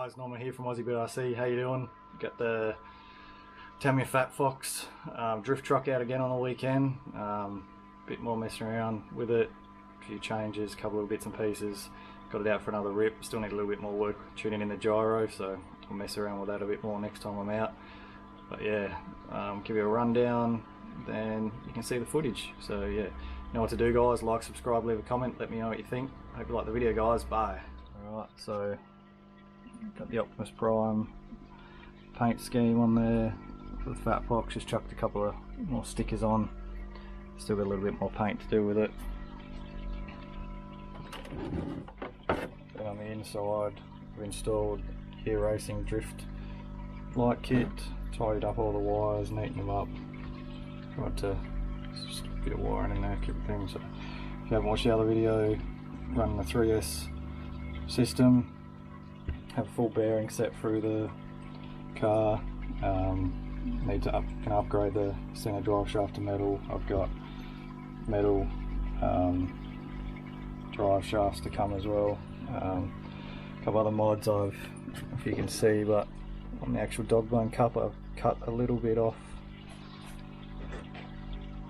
guys, Norman here from AussieBRC. How you doing? Got the Tamiya Fatfox drift truck out again on the weekend. Bit more messing around with it, a few changes, a couple of bits and pieces. Got it out for another rip. Still need a little bit more work tuning in the gyro, so I'll mess around with that a bit more next time I'm out. But yeah, give you a rundown, then you can see the footage. So yeah, you know what to do, guys. Like, subscribe, leave a comment, let me know what you think. Hope you like the video, guys. Bye. Alright, so got the Optimus Prime paint scheme on there for the Fatfox. Just chucked a couple of more stickers on. Still got a little bit more paint to do with it. Then on the inside, I've installed Gear Racing drift light kit, tidied up all the wires, neatened them up. Tried to just a bit of wiring in there, keep things. So if you haven't watched the other video, running the 3S system, have a full bearing set through the car. Need to upgrade the center drive shaft to metal. I've got metal drive shafts to come as well. A couple other mods if you can see, but on the actual dog bone cup I've cut a little bit off.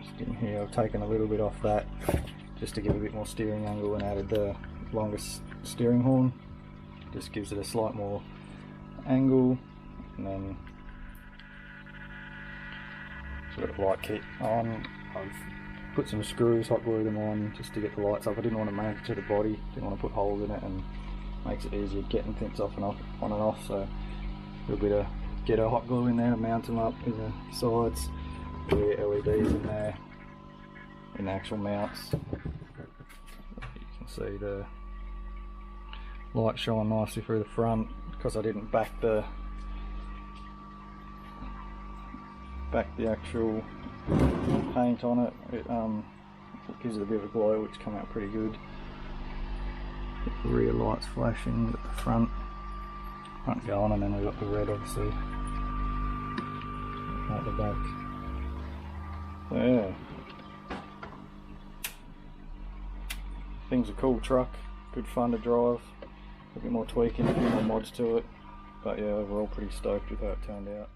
Just in here I've taken a little bit off that just to give a bit more steering angle, and added the longest steering horn. Just gives it a slight more angle. And then got a light kit on. I've put some screws, hot glued them on just to get the lights up. I didn't want to mount it to the body, didn't want to put holes in it, and makes it easier getting things off and on and off. So a little bit of ghetto hot glue in there to mount them up in the sides. The LEDs in there in the actual mounts. You can see the light shine nicely through the front. Because I didn't back the actual paint on it, it gives it a bit of a glow, which come out pretty good. The rear lights flashing at the front going, and then we've got the red obviously at the back. So yeah, thing's a cool truck, good fun to drive. A bit more tweaking, a few more mods to it, but yeah, overall pretty stoked with how it turned out.